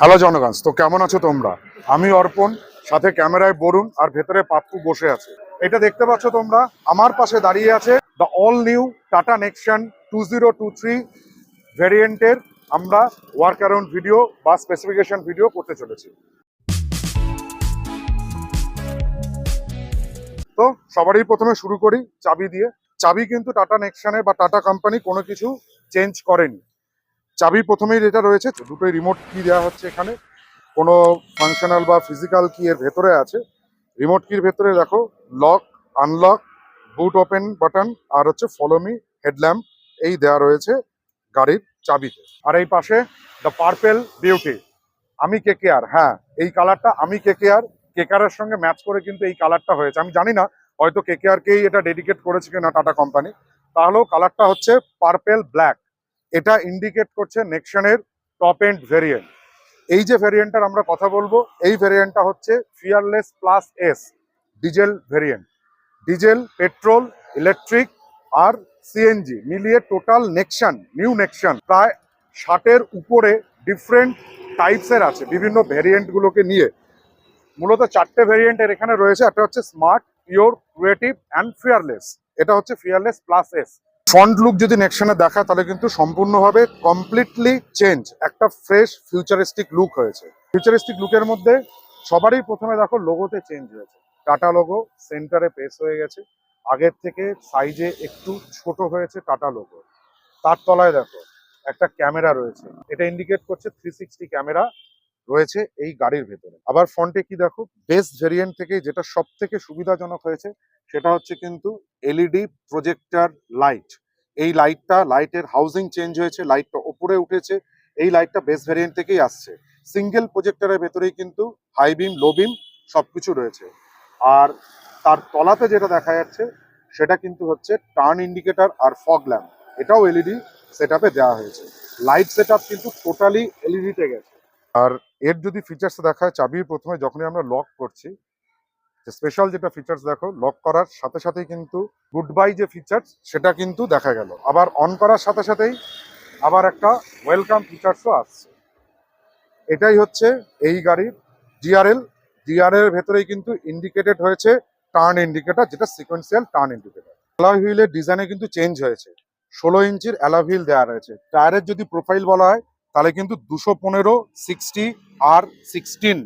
Hello জনগণ, তো কেমন আছো তোমরা? আমি অর্পণ, সাথে ক্যামেরায় বরুণ আর ভেতরে পাপ্পু বসে আছে। এটা দেখতে পাচ্ছ তোমরা, আমার পাশে দাঁড়িয়ে আছে the all new tata Nexon 2023 ভ্যারিয়েন্টের আমরা ওয়ার্ক অ্যারাউন্ড ভিডিও বা স্পেসিফিকেশন ভিডিও করতে চলেছি। তো সবারই প্রথমে শুরু করি চাবি দিয়ে। চাবি কিন্তু টাটা নেক্সনে বা টাটা কোম্পানি কোনো কিছু চেঞ্জ করেনি। চাবি প্রথমেই যেটা রয়েছে, দুটোই রিমোট কি দেওয়া হচ্ছে এখানে, কোনো ফাংশনাল বা ফিজিক্যাল কি এর ভেতরে আছে। রিমোট কির ভেতরে দেখো লক, আনলক, বুট ওপেন বাটন আর হচ্ছে ফলো মি হেডল্যাম্প এই দেওয়া রয়েছে গাড়ির চাবিতে। আর এই পাশে দ্য পার্পেল বিউটি, আমি কেকেআর। হ্যাঁ, এই কালারটা আমি কেকেআর, কেকেআর সঙ্গে ম্যাচ করে কিন্তু এই কালারটা হয়েছে। আমি জানি না হয়তো কেকেআরকেই এটা ডেডিকেট করেছে কিনা টাটা কোম্পানি, তাহলেও কালারটা হচ্ছে পার্পেল ব্ল্যাক। এটা ইন্ডিকেট করছে নেক্সনের টপ এন্ড ভেরিয়েন্ট। এই যে ভেরিয়েন্টটার আমরা কথা বলবো, এই ভেরিয়েন্টটা হচ্ছে fearless plus S diesel variant. Diesel, petrol, electric আর সিএনজি মিলিয়ে টোটাল নেক্সন, নিউ নেক্সন প্রায় 60-এর উপরে ডিফারেন্ট টাইপসের আছে বিভিন্ন ভেরিয়েন্টগুলোকে নিয়ে। মূলত 4টে ভেরিয়েন্টের এখানে রয়েছে। একটা হচ্ছে smart, pure, creative and fearless. এটা হচ্ছে fearless plus S. Front look যদি নেক্সনে দেখায় তাহলে কিন্তু সম্পূর্ণভাবে কমপ্লিটলি চেঞ্জ, একটা ফ্রেশ ফিউচারিস্টিক লুক হয়েছে। ফিউচারিস্টিক লুকের মধ্যে সবারই প্রথমে দেখো লোগোতে চেঞ্জ হয়েছে। টাটা লোগো সেন্টারে প্রেস হয়ে গেছে, আগের থেকে সাইজে একটু ছোট হয়েছে টাটা লোগো। তার তলায় দেখো একটা ক্যামেরা রয়েছে, এটা ইন্ডিকেট করছে 360 ক্যামেরা রয়েছে এই গাড়ির ভেতরে। আবার ফ্রন্টে কি দেখো, বেস্ট ভেরিয়েন্ট থেকে যেটা সব থেকে সুবিধাজনক হয়েছে সেটা হচ্ছে কিন্তু এলইডি প্রজেক্টর লাইট। এই লাইটের হাউজিং চেঞ্জ হয়েছে, লাইটটা ওপরে উঠেছে। এই লাইটটা বেস্ট ভেরিয়েন্ট থেকেই আসছে। সিঙ্গেল প্রজেক্টরের ভেতরেই কিন্তু হাই বিম, লো বিম সবকিছু রয়েছে। আর তার তলাতে যেটা দেখা যাচ্ছে সেটা কিন্তু হচ্ছে টার্ন ইন্ডিকেটর আর ফগ ল্যাম্প, এটাও এলইডি সেটআপে দেওয়া হয়েছে। লাইট সেটআপ কিন্তু টোটালি এলইডিতে গেছে। আর এর যদি ফিচার্স দেখায়, চাবির প্রথমে যখনই আমরা লক করছি, স্পেশাল যেটা ফিচার্স দেখো, লক করার সাথে সাথেই কিন্তু গুড বাই যে ফিচার্স সেটা কিন্তু দেখা গেল। আবার অন করার সাথে সাথেই আবার একটা ওয়েলকাম ফিচার্সও আসছে। এটাই হচ্ছে এই গাড়ির ডিআরএল। ডিআরএল এর ভেতরেই কিন্তু ইন্ডিকেটেড হয়েছে টার্ন ইন্ডিকেটর, যেটা সিকোয়েন্সিয়াল টার্ন ইন্ডিকেটর। অ্যালয় হুইলের ডিজাইনে কিন্তু চেঞ্জ হয়েছে, 16 ইঞ্চির অ্যালয় হুইল দেওয়া রয়েছে। টায়ারের যদি প্রোফাইল বলা হয় তাহলে কিন্তু 215, 60 আর 16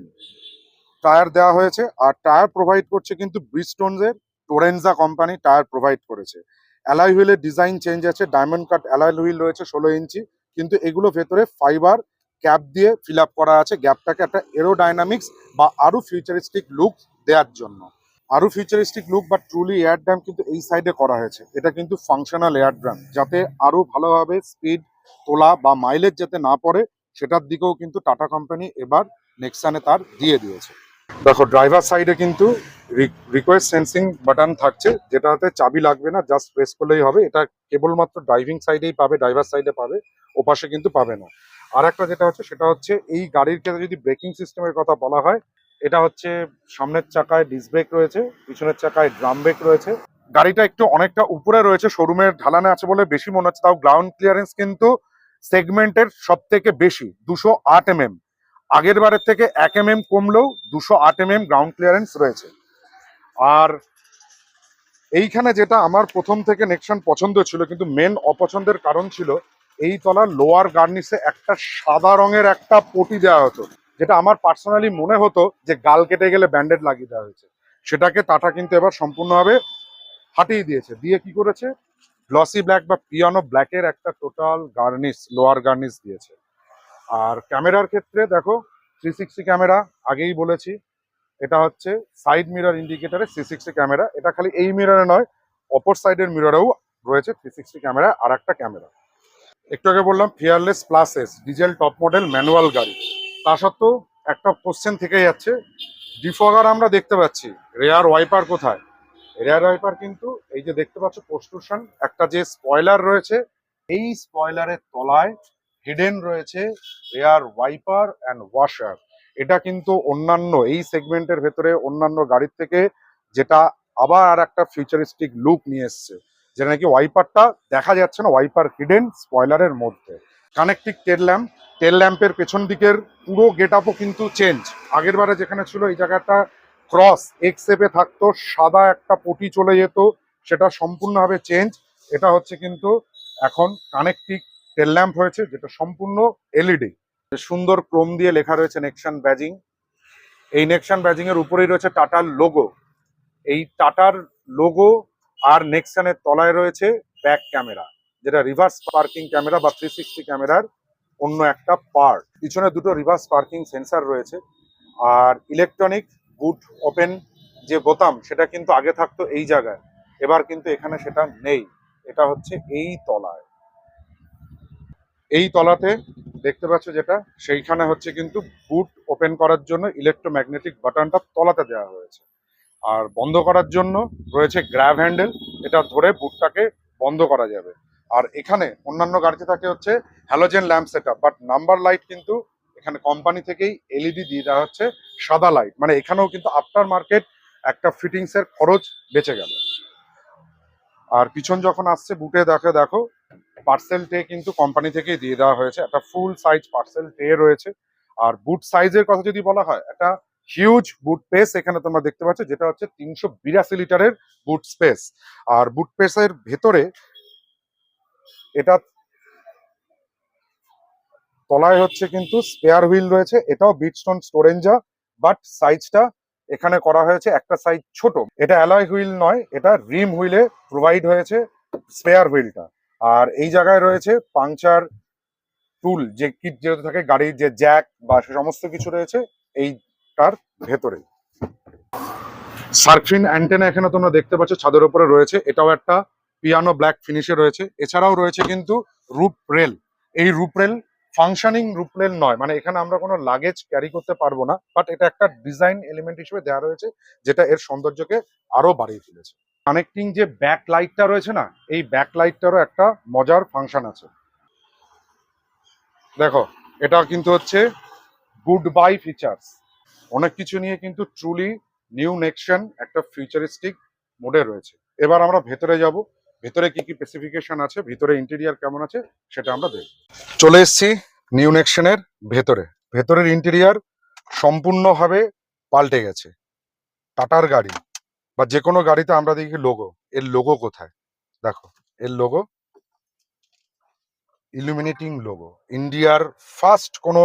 টায়ার দেওয়া হয়েছে। আর টায়ার প্রোভাইড করছে কিন্তু ব্রিজস্টোনসের টোরেনজা কোম্পানি টায়ার প্রোভাইড করেছে। অ্যালয় হুইলের ডিজাইন চেঞ্জ আছে, ডায়মন্ড কাট অ্যালয় হুইল রয়েছে 16 ইঞ্চি, কিন্তু এগুলো ভেতরে ফাইবার ক্যাপ দিয়ে ফিল আপ করা আছে, গ্যাপটাকে একটা এরোডাইনামিক্স বা আরো ফিউচারিস্টিক লুক দেওয়ার জন্য। আরো ফিউচারিস্টিক লুক বা ট্রুলি এয়ার ড্রাম কিন্তু এই সাইডে করা হয়েছে। এটা কিন্তু ফাংশনাল এয়ার ড্রাম, যাতে আরো ভালোভাবে স্পিড তোলা বা মাইলেজ যাতে না পড়ে সেটার দিকেও কিন্তু টাটা কোম্পানি এবার নেক্সানে তার দিয়ে দিয়েছে। দেখো ড্রাইভার সাইডে কিন্তু রিকোয়েস্ট সেন্সিং বাটন থাকছে, যেটাতে চাবি লাগবে না, জাস্ট প্রেস করলেই হবে। এটা কেবলমাত্র ড্রাইভিং সাইডেই পাবে, ড্রাইভার সাইডে পাবে, ওপাশে কিন্তু পাবে না। আর একটা যেটা হচ্ছে সেটা হচ্ছে এই গাড়ির ক্ষেত্রে যদি ব্রেকিং সিস্টেমের কথা বলা হয়, এটা হচ্ছে সামনের চাকায় ডিস্ক ব্রেক রয়েছে, পিছনের চাকায় ড্রাম ব্রেক রয়েছে। গাড়িটা একটু অনেকটা উপরে রয়েছে, শোরুমের ঢালানে আছে বলে বেশি মনে হচ্ছে, তাও গ্রাউন্ড ক্লিয়ারেন্স কিন্তু সেগমেন্টের সব থেকে বেশি 208 mm। আগের বারের থেকে 1 mm কমলেও 208 mm গ্রাউন্ড ক্লিয়ারেন্স রয়েছে। আর এইখানে যেটা আমার প্রথম থেকে নেক্সন পছন্দ ছিল, কিন্তু মেন অপছন্দের কারণ ছিল এই তলার লোয়ার গার্নিশে একটা সাদা রঙের একটা পটি দেওয়া হতো, যেটা আমার পার্সোনালি মনে হতো যে গাল কেটে গেলে ব্যান্ডেড লাগিয়ে দেওয়া হয়েছে। সেটাকে টাটা কিন্তু এবার সম্পূর্ণভাবে হাটিয়ে দিয়েছে। দিয়ে কি করেছে, গ্লসি ব্ল্যাক বা পিয়ানো ব্ল্যাকের একটা টোটাল গার্নিশ, লোয়ার গার্নিশ দিয়েছে। আর ক্যামেরার ক্ষেত্রে দেখো 360 ক্যামেরা, আগেই বলেছি এটা হচ্ছে সাইড মিরর ইন্ডিকেটরে 360 ক্যামেরা। এটা খালি এই মিররে নয়, অপর সাইডের মিররেও রয়েছে 360 ক্যামেরা। আর একটা ক্যামেরা, একটু আগে বললাম fearless plus S diesel top model manual গাড়ি, তা সত্ত্বেও একটা কোশ্চেন থেকে যাচ্ছে, ডিফগার আমরা দেখতে পাচ্ছি, রেয়ার ওয়াইপার কোথায়? রেয়ার ওয়াইপার কিন্তু এই যে দেখতে পাচ্ছ পোস্ট্রুশন, একটা যে স্পয়লার রয়েছে, এই স্পয়লারের তলায় হিডেন রয়েছে রেয়ার ওয়াইপার অ্যান্ড ওয়াশার। এটা কিন্তু অন্যান্য এই সেগমেন্টের ভেতরে অন্যান্য গাড়ির থেকে যেটা আবার আর একটা ফিউচারিস্টিক লুক নিয়ে এসছে, যেটা নাকি ওয়াইপারটা দেখা যাচ্ছে না, ওয়াইপার হিডেন স্পয়লারের মধ্যে। কানেক্টিং টেল ল্যাম্প, টেল ল্যাম্পের পেছন দিকের পুরো গেট আপও কিন্তু চেঞ্জ। আগের বারে যেখানে ছিল এই জায়গাটা ক্রস এক্স শেপে থাকতো, সাদা একটা পটি চলে যেত, সেটা সম্পূর্ণভাবে চেঞ্জ। এটা হচ্ছে কিন্তু এখন কানেক্টিং টেল ল্যাম্প হয়েছে, যেটা সম্পূর্ণ এলইডি। সুন্দর ক্রোম দিয়ে লেখা রয়েছে নেক্সন ব্যাজিং। এই নেক্সন ব্যাজিং এর উপরেই রয়েছে টাটার লোগো। এই টাটার লোগো আর নেক্সনের তলায় রয়েছে ব্যাক ক্যামেরা, যেটা রিভার্স পার্কিং ক্যামেরা বা 360 ক্যামেরার অন্য একটা পার্ট। পিছনে দুটো রিভার্স পার্কিং সেন্সার রয়েছে। আর ইলেকট্রনিক বুট ওপেন যে বোতাম, সেটা কিন্তু আগে থাকতো এই জায়গায়, এবার কিন্তু এখানে সেটা নেই। এটা হচ্ছে এই তলায়, এই তলাতে দেখতে পাচ্ছ যেটা, সেইখানে হচ্ছে কিন্তু বুট ওপেন করার জন্য ইলেকট্রোম্যাগনেটিক বাটনটা তলাতে দেওয়া হয়েছে। আর বন্ধ করার জন্য রয়েছে গ্র্যাব হ্যান্ডেল, এটা ধরে বুটটাকে বন্ধ করা যাবে। আর এখানে অন্যান্য গাড়িতে থাকে হচ্ছে halogen lamp setup, but number light কিন্তু এখানে কোম্পানি থেকেই এলইডি দিয়ে দেওয়া হচ্ছে, সাদা লাইট। মানে এখানেও কিন্তু আফটার মার্কেট একটা ফিটিংস এর খরচ বেঁচে গেল। আর পিছন যখন আসছে বুটে দেখো পার্সেল টে কিন্তু কোম্পানি থেকেই দিয়ে দেওয়া হয়েছে, একটা ফুল সাইজ পার্সেল টে রয়েছে। আর বুট সাইজের কথা যদি বলা হয়, একটা হিউজ বুট স্পেস এখানে তোমরা দেখতে পাচ্ছ, যেটা হচ্ছে 382 লিটারের বুট স্পেস। আর বুট স্পেসের ভেতরে এটা তলায় হচ্ছে কিন্তু স্পেয়ার হুইল রয়েছে, এটাও বিটস্টোন স্টোরেঞ্জা, বাট সাইজটা এখানে করা হয়েছে একটা সাইজ ছোট। এটা অ্যালয় হুইল নয়, এটা রিম হুইলে প্রোভাইড হয়েছে স্পেয়ার হুইলটা। আর এই জায়গায় রয়েছে পাংচার টুল, যে কিট যেহেতু থাকে গাড়ির, যে জ্যাক বা সমস্ত কিছু রয়েছে এইটার ভেতরে। সার্কফিন অ্যান্টেনা এখানে তোমরা দেখতে পাচ্ছ ছাদের উপরে রয়েছে, এটাও একটা পিয়ানো ব্ল্যাক ফিনিশে রয়েছে। এছাড়াও রয়েছে কিন্তু রুপ রেল। এই রুপ রেল ফাংশনিং রুপ রেল নয়, মানে এখানে আমরা কোনো লাগেজ ক্যারি করতে পারবো না, বাট এটা একটা ডিজাইন এলিমেন্ট হিসেবে দেওয়া রয়েছে, যেটা এর সৌন্দর্যকে আরো বাড়িয়ে তুলেছে। কানেক্টিং যে ব্যাক লাইটটা রয়েছে না, এই ব্যাক লাইটটারও একটা মজার ফাংশন আছে। দেখো, এটা কিন্তু হচ্ছে গুড বাই ফিচার্স। অনেক কিছু নিয়ে কিন্তু ট্রুলি নিউ নেক্সন একটা ফিউচারিস্টিক মোডে রয়েছে। এবার আমরা ভেতরে যাব, ভেতরে কি কি স্পেসিফিকেশন আছে, ভেতরে ইন্টেরিয়ার কেমন আছে সেটা আমরা দেখব। চলে এসেছি নিউ নেক্সনের ভেতরে। ভেতরের ইন্টেরিয়ার সম্পূর্ণভাবে পাল্টে গেছে। টাটার গাড়ি বা যে কোনো গাড়িতে আমরা দেখি লোগো, এর লোগো কোথায়? দেখো, এর লোগো ইলুমিনেটিং লোগো। ইন্ডিয়ার ফার্স্ট কোনো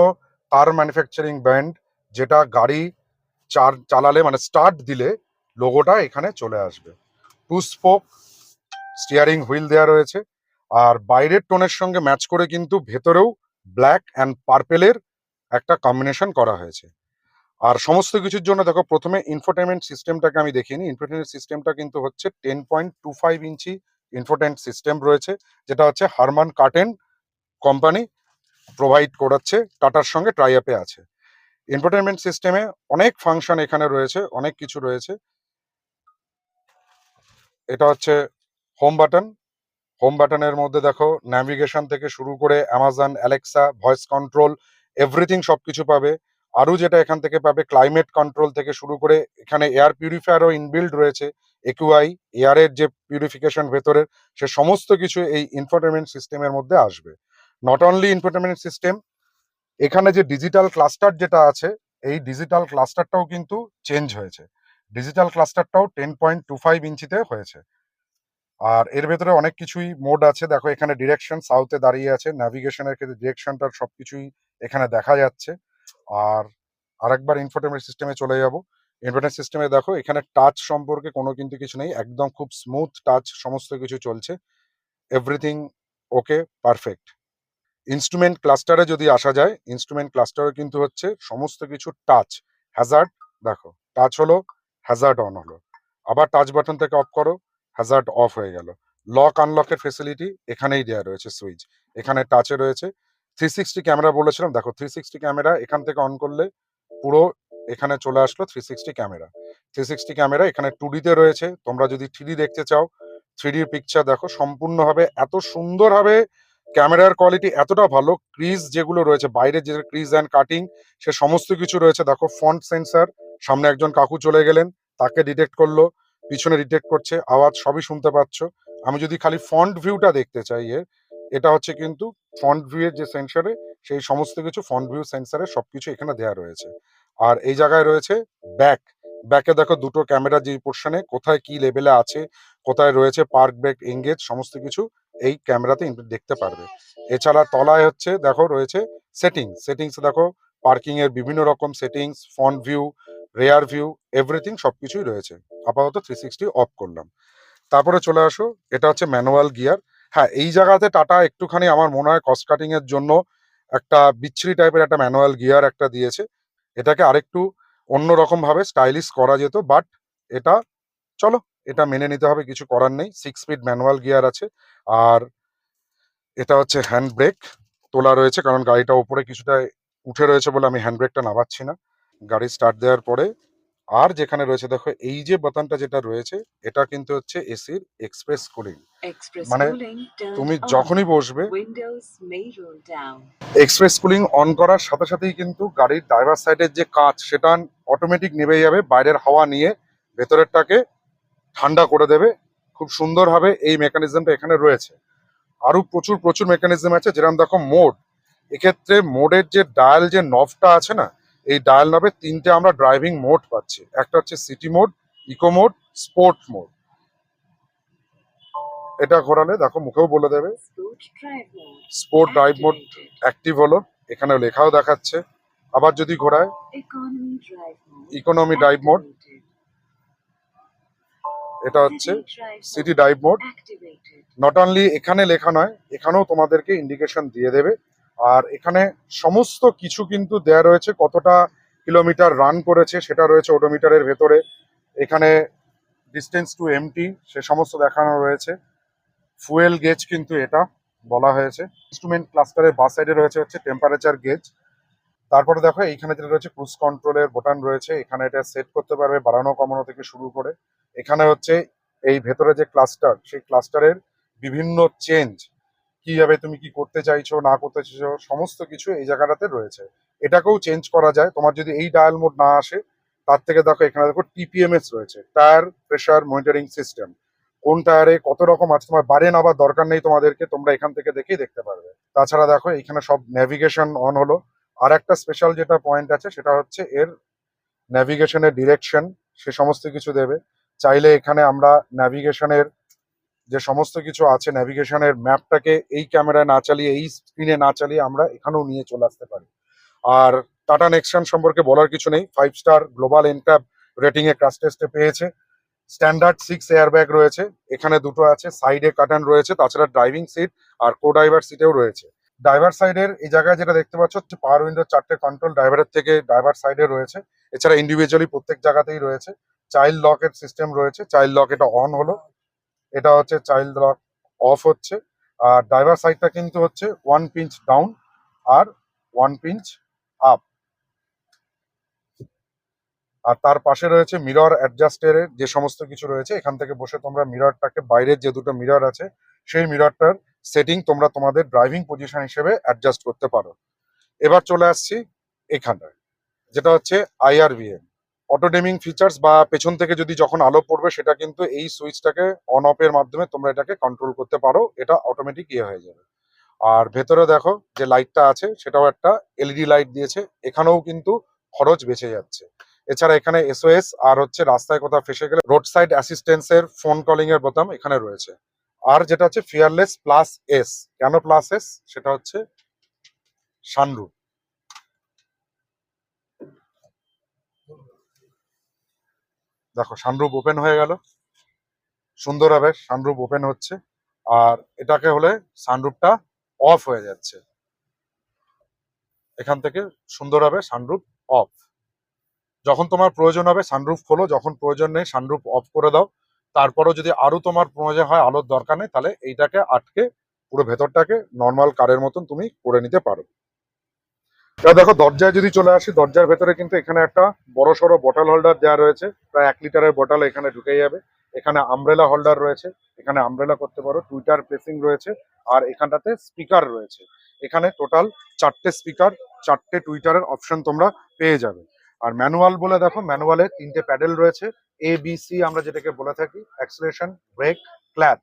কার ম্যানুফ্যাকচারিং ব্র্যান্ড যেটা গাড়ি চালালে, মানে স্টার্ট দিলে লোগোটা এখানে চলে আসবে। টু স্পোক স্টিয়ারিং হুইল দেওয়া রয়েছে। আর বাইরের টোনের সঙ্গে ম্যাচ করে কিন্তু ভেতরেও ব্ল্যাক অ্যান্ড পার্পেলের একটা কম্বিনেশন করা হয়েছে। আর সমস্ত কিছুর জন্য দেখো, প্রথমে ইনফোটেনমেন্ট সিস্টেমটাকে আমি দেখিনি। ইনফোটেনমেন্ট সিস্টেমটা কিন্তু হচ্ছে 10.25 ইঞ্চি ইনফোটেনমেন্ট সিস্টেম রয়েছে, যেটা হচ্ছে হারমান কার্টেন কোম্পানি প্রোভাইড করাচ্ছে, টাটার সঙ্গে ট্রাই আপে আছে। ইনফোটেনমেন্ট সিস্টেমে অনেক ফাংশন এখানে রয়েছে, অনেক কিছু রয়েছে। এটা হচ্ছে হোম বাটন। হোম বাটনের মধ্যে দেখো ন্যাভিগেশন থেকে শুরু করে Amazon Alexa, voice control, everything সবকিছু পাবে। আরও যেটা এখান থেকে পাবে, ক্লাইমেট কন্ট্রোল থেকে শুরু করে এখানে এয়ার পিউরিফায়ারও ইনবিল্ড রয়েছে। একিউআই এয়ারের যে পিউরিফিকেশন ভেতরের, সে সমস্ত কিছু এই ইনফোটেনমেন্ট সিস্টেমের মধ্যে আসবে। নট অনলি ইনফোটেনমেন্ট সিস্টেম, এখানে যে ডিজিটাল ক্লাস্টার যেটা আছে, এই ডিজিটাল ক্লাস্টারটাও কিন্তু চেঞ্জ হয়েছে। ডিজিটাল ক্লাস্টারটাও 10.25 ইঞ্চিতে হয়েছে। আর এর ভেতরে অনেক কিছুই মোড আছে। দেখো, এখানে ডিরেকশন সাউথে দাঁড়িয়ে আছে, ন্যাভিগেশনের ক্ষেত্রে ডিরেকশনটার সবকিছুই এখানে দেখা যাচ্ছে। আর আরেকবার ইনফোটেনমেন্ট সিস্টেমে চলে যাব। ইনফোটেনমেন্ট সিস্টেমে দেখো, এখানে টাচ সম্পর্কে কোনো কিন্তু কিছু নেই, একদম খুব স্মুথ টাচ, সমস্ত কিছু চলছে, এভরিথিং ওকে, পারফেক্ট। ইনস্ট্রুমেন্ট ক্লাস্টারে যদি আসা যায়, ইনস্ট্রুমেন্ট ক্লাস্টারে কিন্তু হচ্ছে সমস্ত কিছু টাচ। হ্যাজার্ড দেখো, টাচ হলো, হ্যাজার্ড অন হলো, আবার টাচ বাটন থেকে অফ করো, হ্যাজার্ড অফ হয়ে গেল। লক আনলকের ফেসিলিটি এখানেই দেওয়া রয়েছে, সুইচ এখানে টাচে রয়েছে। 360 ক্যামেরা বলেছিলাম, দেখো 360 ক্যামেরা এখান থেকে অন করলে পুরো এখানে চলে আসলো 360 ক্যামেরা। 360 ক্যামেরা এখানে 2D তে রয়েছে। তোমরা যদি 3D দেখতে চাও, 3D পিকচার দেখো, সম্পূর্ণভাবে এত সুন্দরভাবে ক্যামেরার কোয়ালিটি এতটা ভালো। ক্রিজ যেগুলো রয়েছে বাইরে, যে ক্রিজ অ্যান্ড কাটিং, সে সমস্ত কিছু রয়েছে। দেখো, ফন্ট সেন্সার, সামনে একজন কাকু চলে গেলেন, তাকে ডিটেক্ট করলো, পিছনে ডিটেক্ট করছে, আওয়াজ সবই শুনতে পাচ্ছ। আমি যদি খালি ফন্ট ভিউটা দেখতে চাই এটা হচ্ছে কিন্তু ফ্রন্ট ভিউ এর যে সেন্সরে সেই সমস্ত কিছু ফ্রন্ট ভিউ সেন্সরে সবকিছু এখানে দেওয়া রয়েছে। আর এই জায়গায় রয়েছে ব্যাক। ব্যাকে দেখো দুটো ক্যামেরা যে পোর্শনে কোথায় কি লেভেলে আছে, কোথায় রয়েছে পার্ক ব্রেক এঙ্গেজ, সমস্ত কিছু এই ক্যামেরাতে দেখতে পারবে। এছাড়া তলায় হচ্ছে দেখো রয়েছে সেটিংস দেখো পার্কিং এর বিভিন্ন রকম settings, front view, rare view, everything সবকিছুই রয়েছে। আপাতত 360 অফ করলাম। তারপরে চলে আসো, এটা হচ্ছে ম্যানুয়াল গিয়ার। হ্যাঁ, এই জায়গাতে টাটা একটুখানি আমার মনে হয় কস্ট কাটিং এর জন্য একটা বিচ্ছিরি টাইপের একটা ম্যানুয়াল গিয়ার একটা দিয়েছে। এটাকে আরেকটু অন্যরকম ভাবে স্টাইলিশ করা যেত, বাট এটা চলো, এটা মেনে নিতে হবে, কিছু করার নেই। 6 স্পিড ম্যানুয়াল গিয়ার আছে। আর এটা হচ্ছে হ্যান্ড ব্রেক তোলা রয়েছে, কারণ গাড়িটা উপরে কিছুটা উঠে রয়েছে বলে আমি হ্যান্ড ব্রেকটা নামাচ্ছি না। গাড়ি স্টার্ট দেওয়ার পরে আর যেখানে রয়েছে দেখো এই যে বাটনটা যেটা রয়েছে, এটা কিন্তু হচ্ছে এসির এক্সপ্রেস কুলিং। মানে তুমি যখনই বসবে এক্সপ্রেস কুলিং অন করার সাথে সাথেই কিন্তু গাড়ির ড্রাইভার সাইডের যে কাঁচ সেটা অটোমেটিক নেমে যাবে, বাইরের হাওয়া নিয়ে ভেতরেরটাকে ঠান্ডা করে দেবে। খুব সুন্দরভাবে এই মেকানিজমটা এখানে রয়েছে। আরো প্রচুর প্রচুর মেকানিজম আছে, যেরকম দেখো মোড। এক্ষেত্রে মোডের যে ডায়াল যে নবটা আছে না, এই ডায়াল নবে তিনটে আমরা ড্রাইভিং মোড পাচ্ছি। একটা হচ্ছে city mode, eco mode, sport mode. এটা ঘোরালে দেখো মুখেও বলে দেবে স্পোর্ট ড্রাইভ মোড অ্যাক্টিভ হলো, এখানে লেখাও দেখাচ্ছে। আবার যদি ঘোরায় ইকোনমি ড্রাইভ মোড, এটা হচ্ছে city drive mode. Not only এখানে লেখা নয়, এখানেও তোমাদেরকে ইন্ডিকেশন দিয়ে দেবে। আর এখানে সমস্ত কিছু কিন্তু দেয়া রয়েছে, কতটা কিলোমিটার রান করেছে সেটা রয়েছে ওডোমিটারের ভেতরে। এখানে ডিস্টেন্স টু এমটি সে সমস্ত দেখানো রয়েছে। ফুয়েল গেজ কিন্তু এটা বলা হয়েছে। ইনস্ট্রুমেন্ট ক্লাস্টারের বাঁ সাইডে রয়েছে হচ্ছে টেম্পারেচার গেজ। তারপরে দেখো এইখানে যেটা রয়েছে ক্রুজ কন্ট্রোলের বোতাম রয়েছে, এখানে এটা সেট করতে পারবে বাড়ানো কমানো থেকে শুরু করে। এখানে হচ্ছে এই ভেতরে যে ক্লাস্টার, সেই ক্লাস্টারের বিভিন্ন চেঞ্জ, কিভাবে তুমি কি করতে চাইছো না করতে চাইছো সমস্ত কিছু এই জায়গাটাতে রয়েছে। এটাকেও চেঞ্জ করা যায় তোমার যদি এই ডায়াল মোড না আসে। তার থেকে দেখো এখানে দেখো টিপিএমএস রয়েছে, টায়ার প্রেসার মনিটরিং সিস্টেম। কোন টায়ারে কত রকম আছে তোমার বাড়ে নাবার দরকার নেই তোমাদেরকে, তোমরা এখান থেকে দেখেই দেখতে পারবে। তাছাড়া দেখো এখানে সব নেভিগেশন অন হলো। আর একটা স্পেশাল যেটা পয়েন্ট আছে সেটা হচ্ছে এর ন্যাভিগেশনের ডিরেকশন, সে সমস্ত কিছু দেবে। চাইলে এখানে আমরা ন্যাভিগেশনের যে সমস্ত কিছু আছে, ন্যাভিগেশনের ম্যাপটাকে এই ক্যামেরায় না চালিয়ে এই স্ক্রিনে না চালিয়ে আমরা এখানেও নিয়ে চলে আসতে পারি। আর টাটা নেক্সন সম্পর্কে বলার কিছু নেই, 5 স্টার গ্লোবাল এনক্যাপ রেটিং এ ক্র্যাশ টেস্টে পেয়েছে। স্ট্যান্ডার্ড 6 এয়ারব্যাগ রয়েছে, এখানে দুটো আছে, সাইডে কাটান রয়েছে। তাছাড়া ড্রাইভিং সিট আর কো ড্রাইভার সিটেও রয়েছে। ড্রাইভার সাইডের এই জায়গায় যেটা দেখতে পাচ্ছ হচ্ছে পাওয়ার উইন্ডোর 4টে কন্ট্রোল ড্রাইভারের থেকে ড্রাইভার সাইডে রয়েছে। এছাড়া ইন্ডিভিজুয়ালি প্রত্যেক জায়গাতেই রয়েছে। চাইল্ড লকের সিস্টেম রয়েছে, চাইল্ড লক এটা অন হলো, এটা হচ্ছে চাইল্ড লক অফ হচ্ছে। আর ড্রাইভার সাইডটা কিন্তু হচ্ছে 1 পিঞ্চ ডাউন আর 1 পিঞ্চ আপ। আর তার পাশে রয়েছে মিরর অ্যাডজাস্টের যে সমস্ত কিছু রয়েছে, এখান থেকে বসে তোমরা মিররটাকে, বাইরের যে দুটো মিরর আছে সেই মিররটার সেটিং তোমরা তোমাদের ড্রাইভিং পজিশন হিসেবে অ্যাডজাস্ট করতে পারো। এবার চলে আসছি এখানটায়, যেটা হচ্ছে আইআরভিএম অটো ডিমিং ফিচার্স, বা পেছন থেকে যদি যখন আলো পড়বে সেটা কিন্তু এই সুইচটাকে অন অফ এর মাধ্যমে তোমরা এটাকে কন্ট্রোল করতে পারো, এটা অটোমেটিক হয়ে যাবে। আর ভেতরে দেখো যে লাইটটা আছে সেটাও একটা এলইডি লাইট দিয়েছে, এখানেও কিন্তু খরচ বেঁচে যাচ্ছে। এছাড়া এখানে এসওএস আর হচ্ছে রাস্তায় কোথাও ফেসে গেলে রোড সাইড অ্যাসিস্ট্যান্সের ফোন কলিং এর বোতাম এখানে রয়েছে। আর যেটা হচ্ছে ফিয়ারলেস প্লাস এস, কেন প্লাস এস সেটা হচ্ছে সানরুফ। দেখো সানরুফ ওপেন হয়ে গেল সুন্দরভাবে, সানরুফ ওপেন হচ্ছে। আর এটাকে হলে সানরুফটা অফ হয়ে যাচ্ছে, এখান থেকে সুন্দরভাবে সানরুফ অফ। যখন তোমার প্রয়োজন হবে সানরুফ খোলো, যখন প্রয়োজন নেই সানরুফ অফ করে দাও। তারপরেও যদি আরো তোমার প্রয়োজন হয় আলোর দরকার নেই, তাহলে এইটাকে আটকে পুরো ভেতরটাকে নর্মাল কারের মতন তুমি করে নিতে পারো। এবার দেখো দরজায় যদি চলে আসি, দরজার ভেতরে কিন্তু এখানে একটা বড় সড়ো বটল হোল্ডার দেওয়া রয়েছে, প্রায় 1 লিটারের বটল এখানে ঢুকে যাবে। এখানে আমব্রেলা হোল্ডার রয়েছে, এখানে আমব্রেলা করতে পারো, টুইটার প্লেসিং রয়েছে। আর এখানটাতে স্পিকার রয়েছে, এখানে টোটাল 4টে স্পিকার, 4টে টুইটারের অপশন তোমরা পেয়ে যাবে। আর ম্যানুয়াল বলে দেখো, ম্যানুয়ালে 3টে প্যাডেল রয়েছে, ABC আমরা যেটাকে বলে থাকি, অ্যাক্সিলারেশন, ব্রেক, ক্ল্যাচ,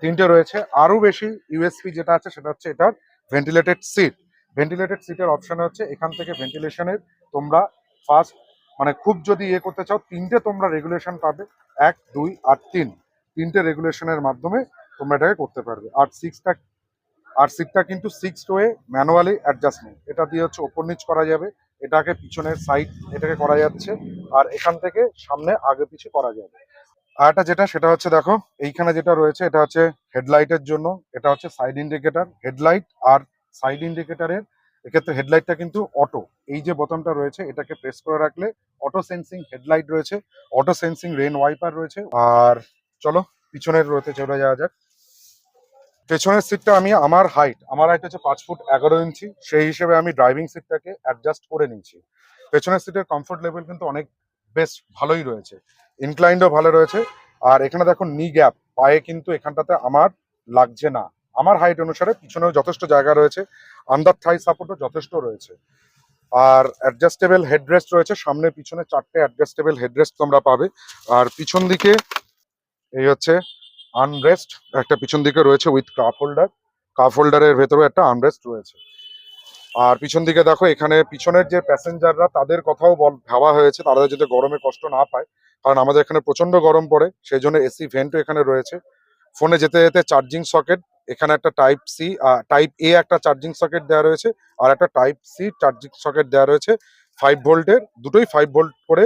3টে রয়েছে। আরো বেশি ইউএসপি যেটা আছে সেটা হচ্ছে এটার ভেন্টিলেটেড সিট। ভেন্টিলেটেড সিটের অপশন হচ্ছে এখান থেকে ভেন্টিলেশনের তোমরা ফার্স্ট মানে খুব যদি ইয়ে করতে চাও তিনটে তোমরা রেগুলেশন পাবে, 1, 2 আর 3, তিনটে রেগুলেশনের মাধ্যমে তোমরা এটাকে করতে পারবে। আর সিটটা কিন্তু 6 ওয়ে ম্যানুয়ালি অ্যাডজাস্টমেন্ট, এটা দিয়ে হচ্ছে ওপর নিচ করা যাবে, এটাকে পিছনের সাইড এটাকে করা যাচ্ছে, আর এখান থেকে সামনে আগে পিছু করা যাবে। আর একটা যেটা সেটা হচ্ছে দেখো এইখানে যেটা রয়েছে এটা হচ্ছে হেডলাইটের জন্য, এটা হচ্ছে সাইড ইন্ডিকেটর। হেডলাইট আর সাইড ইন্ডিকেটরের এক্ষেত্রে হেডলাইটটা কিন্তু অটো, এই যে বোতামটা রয়েছে এটাকে প্রেস করে রাখলে অটো সেন্সিং হেডলাইট রয়েছে, অটো সেন্সিং রেন ওয়াইপার রয়েছে। আর চলো পিছনের রয়েছে চলে যাওয়া যাক। পেছনের সিটটা আমি আমার হাইট হচ্ছে 5 ফুট 11 ইঞ্চি, সেই হিসেবে আমি ড্রাইভিং সিটটাকে অ্যাডজাস্ট করে নিয়েছি। পেছনের সিটের কমফোর্ট লেভেল কিন্তু অনেক বেশ ভালোই রয়েছে, ইনক্লাইন্ডও ভালো রয়েছে। আর এখানে দেখো নি গ্যাপ, পায়ে কিন্তু এখানটাতে আমার লাগছে না, আমার হাইট অনুসারে পিছনেও যথেষ্ট জায়গা রয়েছে, আন্ডার থাই সাপোর্টও যথেষ্ট রয়েছে। আর অ্যাডজাস্টেবল হেডরেস্ট রয়েছে, সামনে পিছনে 4টে অ্যাডজাস্টেবল হেডরেস্ট তোমরা পাবে। আর পিছন দিকে এই হচ্ছে আর্মরেস্ট একটা পিছন দিকে রয়েছে উইথ কাপ হোল্ডারের ভেতরেও একটা আর্মরেস্ট রয়েছে। আর পিছন দিকে দেখো এখানে পিছনের যে প্যাসেঞ্জাররা তাদের কথাও ভাবা হয়েছে, তারা যাতে গরমে কষ্ট না পায়, কারণ আমাদের এখানে প্রচন্ড গরম পড়ে, সেই জন্য এসি ভেন্টও এখানে রয়েছে। ফোনে যেতে যেতে চার্জিং সকেট, এখানে একটা টাইপ এ একটা চার্জিং সকেট দেওয়া রয়েছে, আর একটা টাইপ সি চার্জিং সকেট দেওয়া রয়েছে। 5 ভোল্টের দুটোই 5 ভোল্ট করে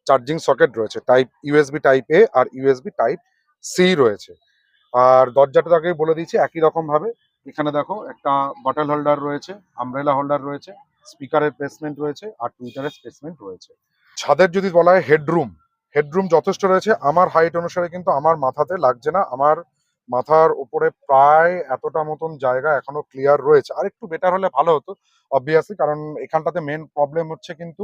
চার্জিং সকেট রয়েছে, টাইপ ইউএসবি টাইপ এ আর ইউএসবি টাইপ সি রয়েছে। আর দরজাটা আগেই বলে দিয়েছি একই রকম ভাবে, এখানে দেখো একটা বটল হোল্ডার রয়েছে, আমব্রেলা হোল্ডার রয়েছে, স্পিকারের প্লেসমেন্ট রয়েছে, আর টুইটারের প্লেসমেন্ট রয়েছে। ছাদের যদি বলা হয় হেডরুম যথেষ্ট রয়েছে, আমার হাইট অনুসারে কিন্তু আমার মাথাতে লাগছে না, আমার মাথার উপরে প্রায় এতটা মতন জায়গা এখনো ক্লিয়ার রয়েছে। আর একটু বেটার হলে ভালো হতো অবভিয়াসলি, কারণ এখানটাতে মেন প্রবলেম হচ্ছে কিন্তু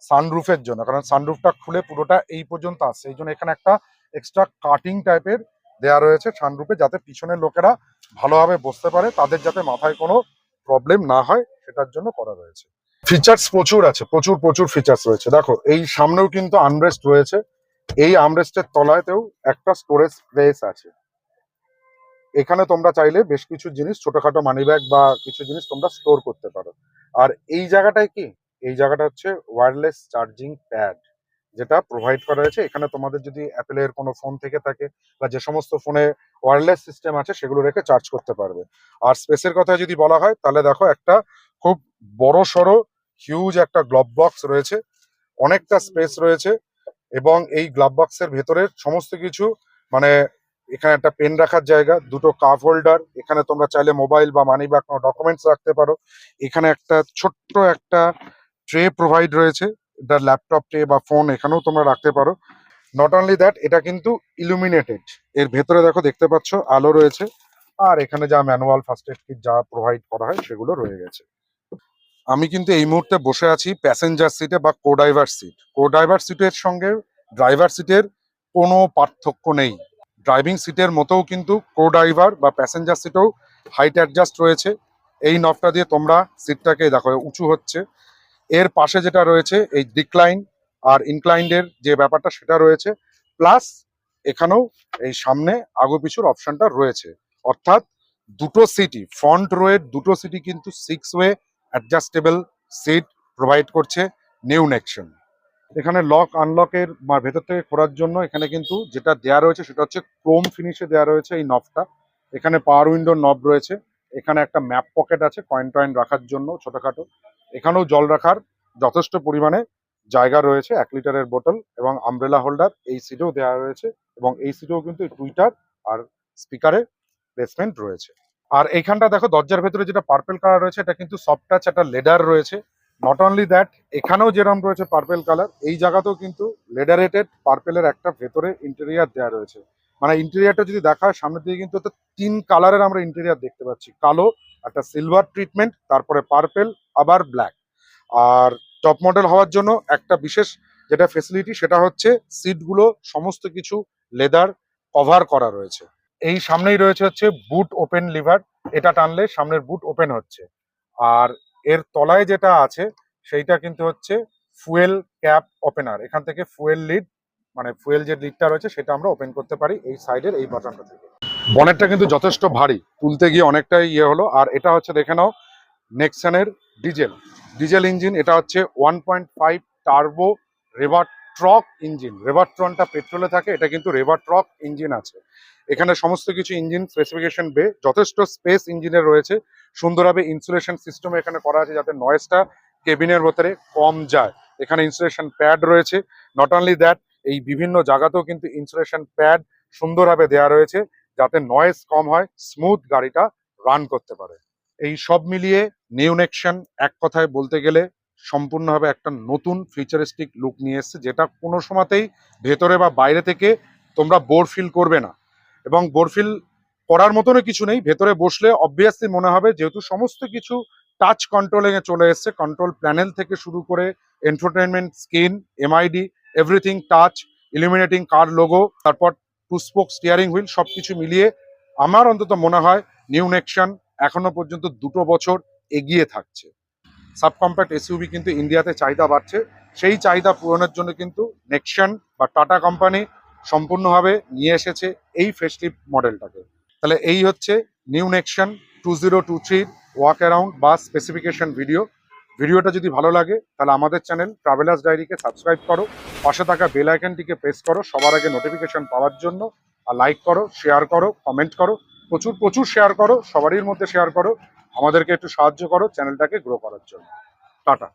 সানরুফের জন্য, কারণ সানরুফটা খুলে পুরোটা এই পর্যন্ত আসছে, এই জন্য এখানে একটা এক্সট্রা কাটিং টাইপের দেয়া রয়েছে সানরুফে, যাতে পিছনের লোকেরা ভালোভাবে বসতে পারে, তাদের যাতে মাথায় কোনো প্রবলেম না হয় সেটার জন্য করা রয়েছে। ফিচার্স প্রচুর আছে, প্রচুর ফিচার্স রয়েছে। দেখো এই সামনেও কিন্তু আর্মরেস্ট রয়েছে, এই আর্মরেস্টের তলাতেও একটা স্টোরেজ স্পেস আছে, এখানে তোমরা চাইলে বেশ কিছু জিনিস ছোটখাটো মানি ব্যাগ বা কিছু জিনিস তোমরা স্টোর করতে পারো। আর এই জায়গাটায় কি, এই জায়গাটা হচ্ছে ওয়্যারলেস চার্জিং প্যাড, যেটা প্রোভাইড করা হয়েছে। এখানে তোমাদের যদি অ্যাপেলের কোনো ফোন থেকে থাকে বা যে সমস্ত ফোনে ওয়্যারলেস সিস্টেম আছে সেগুলো রেখে চার্জ করতে পারবে। আর স্পেসের কথা যদি বলা হয় তাহলে দেখো একটা খুব বড় সড়ো হিউজ একটা গ্লোভ বক্স রয়েছে, অনেকটা স্পেস রয়েছে, এবং এই গ্লাভ বক্সের ভেতরে সমস্ত কিছু মানে এখানে একটা পেন রাখার জায়গা, দুটো কাপ হোল্ডার, এখানে তোমরা চাইলে মোবাইল বা মানি বা কোনো ডকুমেন্টস রাখতে পারো। এখানে একটা ছোট্ট একটা ট্রে প্রোভাইড রয়েছে, এটা ল্যাপটপ ট্রে বা ফোন এখানেও তোমরা রাখতে পারো। নট অনলি দ্যাট, এটা কিন্তু ইলুমিনেটেড, এর ভেতরে দেখো দেখতে পাচ্ছ আলো রয়েছে, আর এখানে যা ম্যানুয়াল ফার্স্ট এড কিট যা প্রোভাইড করা হয় সেগুলো রয়ে গেছে। আমি কিন্তু এই মুহূর্তে বসে আছি প্যাসেঞ্জার সিটে বা কো ড্রাইভার সিটের সঙ্গে ড্রাইভার সিটের কোনো পার্থক্য নেই। ড্রাইভিং সিটের মতোও কিন্তু কো ড্রাইভার বা প্যাসেঞ্জার সিটেও হাইট অ্যাডজাস্ট রয়েছে, এই নবটা দিয়ে তোমরা সিটটাকে দেখো উঁচু হচ্ছে। এর পাশে যেটা রয়েছে এই ডিক্লাইন আর ইনক্লাইন্ডের যে ব্যাপারটা সেটা রয়েছে, প্লাস এখানেও এই সামনে আগু পিছুর অপশনটা রয়েছে, অর্থাৎ দুটো সিটই ফ্রন্ট রোয়ের দুটো সিটই কিন্তু 6 ওয়ে অ্যাডজাস্টেবল সিট প্রোভাইড করছে নিউ নেক্সন। এখানে লক আনলকের বা ভেতর থেকে খোলার জন্য এখানে কিন্তু যেটা দেয়া রয়েছে সেটা হচ্ছে ক্রোম ফিনিশে দেওয়া রয়েছে এই নবটা। এখানে পাওয়ার উইন্ডোর নব রয়েছে, এখানে একটা ম্যাপ পকেট আছে কয়েন টয়েন রাখার জন্য ছোটখাটো, এখানেও জল রাখার যথেষ্ট পরিমাণে জায়গা রয়েছে, 1 লিটারের বোতল এবং আমব্রেলা হোল্ডার এই সিটেও দেওয়া রয়েছে, এবং এই সিটেও কিন্তু টুইটার আর স্পিকারে প্লেসমেন্ট রয়েছে। আর এইখানটা দেখো দরজার ভেতরে যেটা পার্পেল কালার রয়েছে এটা কিন্তু সফট টাচ একটা লেদার রয়েছে। নট অনলি দ্যাট, এখানেও যেরকম রয়েছে পার্পেল কালার, এই জায়গাতেও কিন্তু লেডারেটেড পার্পেলের একটা ভেতরে ইন্টেরিয়ার দেওয়া রয়েছে। মানে ইন্টেরিয়ারটা যদি দেখা হয় সামনের দিকে কিন্তু 3 কালারের আমরা ইন্টেরিয়ার দেখতে পাচ্ছি, কালো, একটা সিলভার ট্রিটমেন্ট, তারপরে পার্পেল, আবার ব্ল্যাক। আর টপ মডেল হওয়ার জন্য একটা বিশেষ যেটা ফেসিলিটি সেটা হচ্ছে সিটগুলো সমস্ত কিছু লেদার কভার করা রয়েছে। এই সামনেই রয়েছে হচ্ছে বুট ওপেন লিভার, এটা টানলে সামনের বুট ওপেন হচ্ছে। আর এর তলায় যেটা আছে সেইটা কিন্তু হচ্ছে ফুয়েল ক্যাপ ওপেনার, এখান থেকে ফুয়েল লিড মানে ফুয়েল যে লিডটা রয়েছে সেটা আমরা ওপেন করতে পারি এই সাইডের এই বাটনটা থেকে। বনেটটা কিন্তু যথেষ্ট ভারী, তুলতে গিয়ে অনেকটাই ইয়ে হলো। আর এটা হচ্ছে দেখে নাও নেক্সনের ডিজেল ডিজেল ইঞ্জিন। এটা হচ্ছে 1.5 টার্বো রেভারট্রক ইঞ্জিন। রেভারট্রনটা পেট্রোলে থাকে, এটা কিন্তু রেভারট্রক ইঞ্জিন আছে। এখানে সমস্ত কিছু ইঞ্জিন স্পেসিফিকেশন যথেষ্ট স্পেস ইঞ্জিনের রয়েছে। সুন্দরভাবে ইনসুলেশন সিস্টেম এখানে করা আছে যাতে নয়েজটা কেবিনের ভেতরে কম যায়। এখানে ইনসুলেশন প্যাড রয়েছে। নট অনলি দ্যাট, এই বিভিন্ন জায়গাতেও কিন্তু ইনসুলেশন প্যাড সুন্দরভাবে দেওয়া রয়েছে যাতে নয়েজ কম হয়, স্মুথ গাড়িটা রান করতে পারে। এই সব মিলিয়ে নিউ নেক্সন এক কথায় বলতে গেলে সম্পূর্ণভাবে একটা নতুন ফিউচারিস্টিক লুক নিয়ে এসেছে, যেটা কোনো সময়তেই ভেতরে বা বাইরে থেকে তোমরা বোর ফিল করবে না। এবং বোর ফিল করার মতনও কিছু নেই, ভেতরে বসলে অবভিয়াসলি মনে হবে যেহেতু সমস্ত কিছু টাচ কন্ট্রোলিং এ চলে এসছে, কন্ট্রোল প্যানেল থেকে শুরু করে entertainment screen, MID, everything touch, illuminating car logo, তারপর টু স্পোক স্টিয়ারিং হুইল, সবকিছু মিলিয়ে আমার অন্তত মনে হয় নিউ নেক্সন এখনো পর্যন্ত 2 বছর এগিয়ে থাকছে। সাবকম্প্যাক্ট এসইউভি কিন্তু ইন্ডিয়াতে চাহিদা বাড়ছে, সেই চাহিদা পূরণের জন্য কিন্তু নেক্সন বা টাটা কোম্পানি সম্পূর্ণভাবে নিয়ে এসেছে এই ফেসলিফট মডেলটাকে। তাহলে এই হচ্ছে নিউ নেক্সন 2023 ওয়াক অ্যারাউন্ড বা স্পেসিফিকেশন ভিডিওটা যদি ভালো লাগে তাহলে আমাদের চ্যানেল ট্রাভেলার্স ডায়েরিকে সাবস্ক্রাইব করো, পাশে থাকা বেল আইকনটিকে প্রেস করো সবার আগে নোটিফিকেশন পাওয়ার জন্য। আর লাইক করো, শেয়ার করো, কমেন্ট করো, প্রচুর প্রচুর শেয়ার করো, সবারই মধ্যে শেয়ার করো, আমাদেরকে একটু সাহায্য করো চ্যানেলটাকে গ্রো করার জন্য। টাটা।